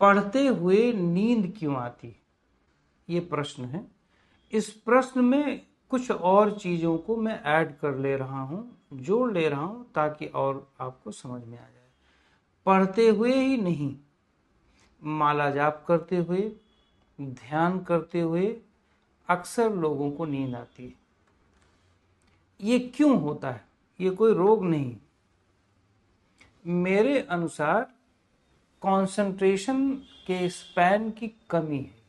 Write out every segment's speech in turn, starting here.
पढ़ते हुए नींद क्यों आती? ये प्रश्न है। इस प्रश्न में कुछ और चीज़ों को मैं ऐड कर ले रहा हूँ, जोड़ ले रहा हूँ, ताकि और आपको समझ में आ जाए। पढ़ते हुए ही नहीं, माला जाप करते हुए, ध्यान करते हुए अक्सर लोगों को नींद आती है। ये क्यों होता है? ये कोई रोग नहीं। मेरे अनुसार कंसंट्रेशन के स्पैन की कमी है।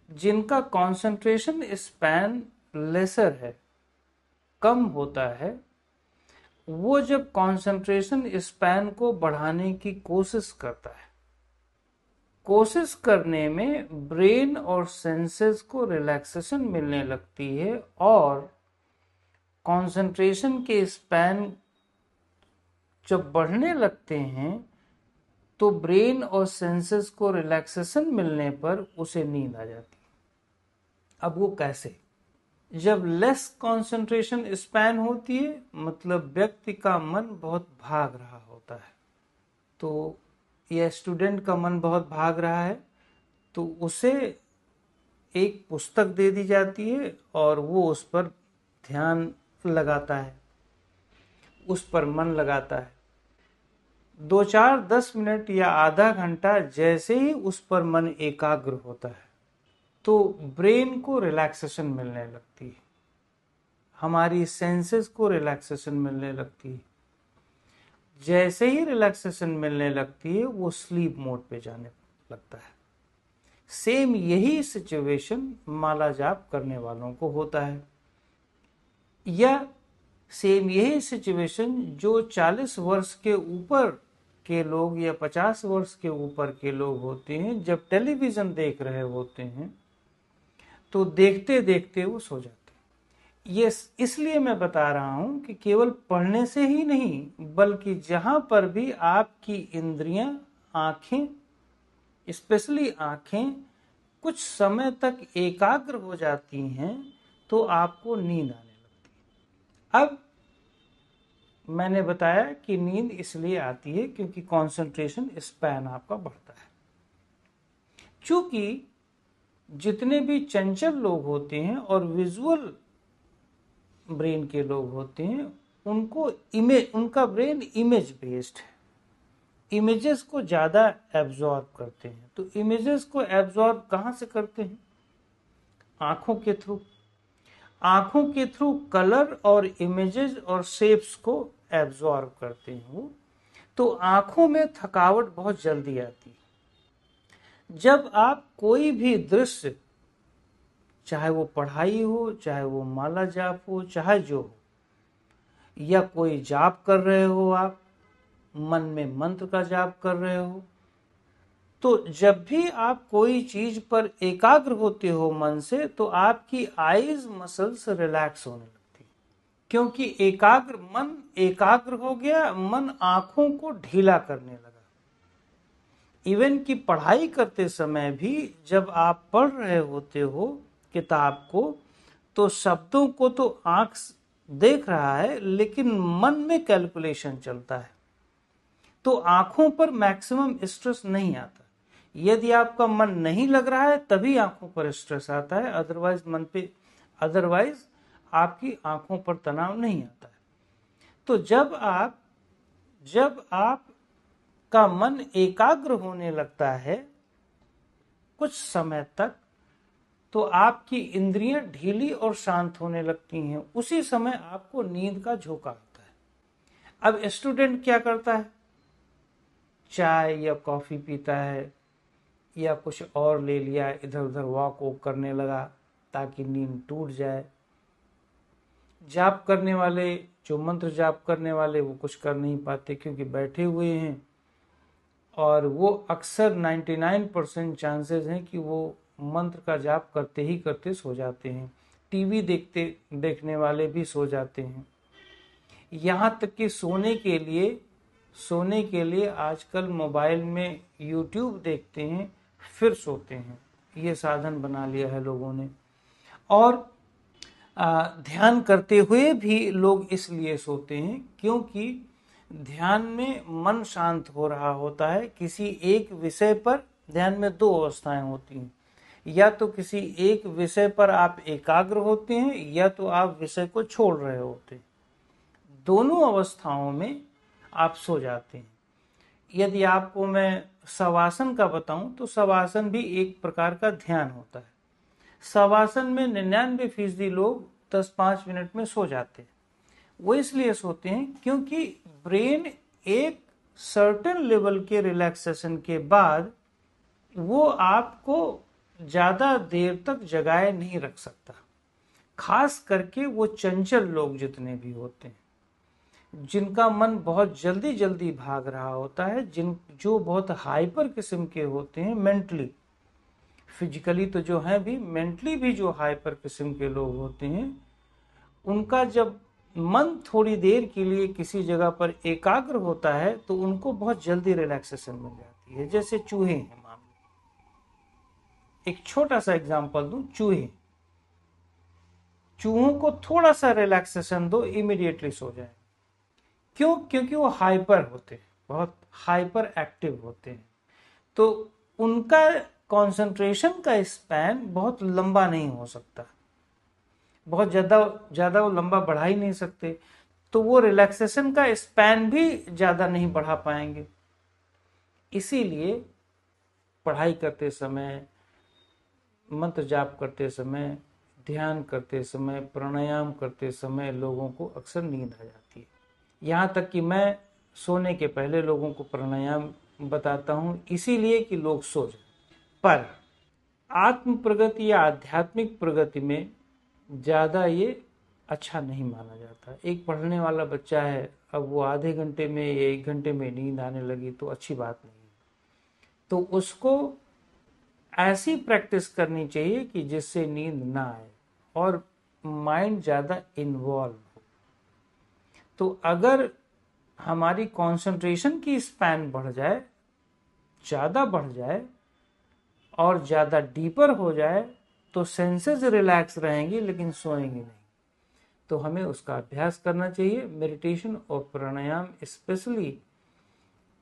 जिनका कंसंट्रेशन स्पैन लेसर है, कम होता है, वो जब कंसंट्रेशन स्पैन को बढ़ाने की कोशिश करता है, कोशिश करने में ब्रेन और सेंसेस को रिलैक्सेशन मिलने लगती है और कंसंट्रेशन के स्पैन जब बढ़ने लगते हैं तो ब्रेन और सेंसेस को रिलैक्सेशन मिलने पर उसे नींद आ जाती है। अब वो कैसे? जब लेस कंसंट्रेशन स्पैन होती है, मतलब व्यक्ति का मन बहुत भाग रहा होता है, तो या स्टूडेंट का मन बहुत भाग रहा है, तो उसे एक पुस्तक दे दी जाती है और वो उस पर ध्यान लगाता है, उस पर मन लगाता है। 2-4-10 मिनट या आधा घंटा जैसे ही उस पर मन एकाग्र होता है तो ब्रेन को रिलैक्सेशन मिलने लगती है, हमारी सेंसेस को रिलैक्सेशन मिलने लगती है। जैसे ही रिलैक्सेशन मिलने लगती है वो स्लीप मोड पे जाने लगता है। सेम यही सिचुएशन माला जाप करने वालों को होता है, या सेम यही सिचुएशन जो 40 वर्ष के ऊपर के लोग या 50 वर्ष के ऊपर के लोग होते हैं, जब टेलीविजन देख रहे होते हैं तो देखते देखते वो सो जाते हैं। ये इसलिए मैं बता रहा हूं कि केवल पढ़ने से ही नहीं, बल्कि जहां पर भी आपकी इंद्रियां, आंखें, स्पेशली आंखें कुछ समय तक एकाग्र हो जाती हैं तो आपको नींद आने लगती है। अब मैंने बताया कि नींद इसलिए आती है क्योंकि कंसंट्रेशन स्पैन आपका बढ़ता है। चूंकि जितने भी चंचल लोग होते हैं और विजुअल ब्रेन के लोग होते हैं, उनका ब्रेन इमेज बेस्ड है, इमेजेस को ज्यादा एब्जॉर्ब करते हैं। तो इमेजेस को एब्जॉर्ब कहां से करते हैं? आंखों के थ्रू। आंखों के थ्रू कलर और इमेजेस और शेप्स को एब्जॉर्ब करते हैं वो। तो आंखों में थकावट बहुत जल्दी आती है। जब आप कोई भी दृश्य, चाहे वो पढ़ाई हो, चाहे वो माला जाप हो, चाहे जो हो, या कोई जाप कर रहे हो, आप मन में मंत्र का जाप कर रहे हो, तो जब भी आप कोई चीज पर एकाग्र होते हो मन से, तो आपकी आईज मसल्स रिलैक्स होने लगती, क्योंकि मन एकाग्र हो गया, मन आंखों को ढीला करने लगा। इवन कि पढ़ाई करते समय भी जब आप पढ़ रहे होते हो किताब को, तो शब्दों को तो आंख देख रहा है, लेकिन मन में कैलकुलेशन चलता है, तो आंखों पर मैक्सिमम स्ट्रेस नहीं आता। यदि आपका मन नहीं लग रहा है तभी आंखों पर स्ट्रेस आता है, अदरवाइज आपकी आंखों पर तनाव नहीं आता है। तो जब आप का मन एकाग्र होने लगता है कुछ समय तक, तो आपकी इंद्रियां ढीली और शांत होने लगती हैं। उसी समय आपको नींद का झोंका आता है। अब स्टूडेंट क्या करता है? चाय या कॉफी पीता है या कुछ और ले लिया, इधर उधर वॉक करने लगा ताकि नींद टूट जाए। जाप करने वाले, जो मंत्र जाप करने वाले, वो कुछ कर नहीं पाते क्योंकि बैठे हुए हैं, और वो अक्सर 99% चांसेस हैं कि वो मंत्र का जाप करते ही करते सो जाते हैं। टीवी देखने वाले भी सो जाते हैं। यहाँ तक कि सोने के लिए आजकल मोबाइल में YouTube देखते हैं फिर सोते हैं। ये साधन बना लिया है लोगों ने। और ध्यान करते हुए भी लोग इसलिए सोते हैं क्योंकि ध्यान में मन शांत हो रहा होता है, किसी एक विषय पर ध्यान में दो अवस्थाएं होती हैं, या तो किसी एक विषय पर आप एकाग्र होते हैं या तो आप विषय को छोड़ रहे होते हैं। दोनों अवस्थाओं में आप सो जाते हैं। यदि आपको मैं शवासन का बताऊं तो शवासन भी एक प्रकार का ध्यान होता है। शवासन में 99% लोग 10-5 मिनट में सो जाते हैं। वो इसलिए सोते हैं क्योंकि ब्रेन एक सर्टेन लेवल के रिलैक्सेशन के बाद वो आपको ज्यादा देर तक जगाए नहीं रख सकता। खास करके वो चंचल लोग जितने भी होते हैं, जिनका मन बहुत जल्दी जल्दी भाग रहा होता है, जो बहुत हाइपर किस्म के होते हैं मेंटली, फिजिकली तो जो है भी, मेंटली भी जो हाइपर किस्म के लोग होते हैं, उनका जब मन थोड़ी देर के लिए किसी जगह पर एकाग्र होता है तो उनको बहुत जल्दी रिलैक्सेशन मिल जाती है। जैसे चूहे हैं, मान लो एक छोटा सा एग्जांपल दूं, चूहों को थोड़ा सा रिलैक्सेशन दो, इमीडिएटली सो जाए। क्यों? क्योंकि वो हाइपर होते हैं, बहुत हाइपर एक्टिव होते हैं, तो उनका कंसंट्रेशन का स्पैन बहुत लंबा नहीं हो सकता, बहुत ज्यादा वो लंबा बढ़ा ही नहीं सकते, तो वो रिलैक्सेशन का स्पैन भी ज्यादा नहीं बढ़ा पाएंगे। इसीलिए पढ़ाई करते समय, मंत्र जाप करते समय, ध्यान करते समय, प्राणायाम करते समय लोगों को अक्सर नींद आ जाती है। यहाँ तक कि मैं सोने के पहले लोगों को प्राणायाम बताता हूँ, इसीलिए कि लोग सो जाए। पर आत्म प्रगति या आध्यात्मिक प्रगति में ज़्यादा ये अच्छा नहीं माना जाता। एक पढ़ने वाला बच्चा है, अब वो आधे घंटे में या 1 घंटे में नींद आने लगी तो अच्छी बात नहीं है। तो उसको ऐसी प्रैक्टिस करनी चाहिए कि जिससे नींद ना आए और माइंड ज़्यादा इन्वॉल्व हो। तो अगर हमारी कंसंट्रेशन की स्पैन बढ़ जाए, ज़्यादा बढ़ जाए और ज़्यादा डीपर हो जाए तो सेंसेस रिलैक्स रहेंगी लेकिन सोएंगे नहीं। तो हमें उसका अभ्यास करना चाहिए। मेडिटेशन और प्राणायाम, स्पेशली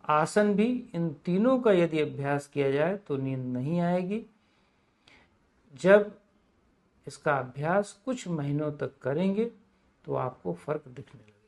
आसन भी, इन तीनों का यदि अभ्यास किया जाए तो नींद नहीं आएगी। जब इसका अभ्यास कुछ महीनों तक करेंगे तो आपको फर्क दिखने लगेगा।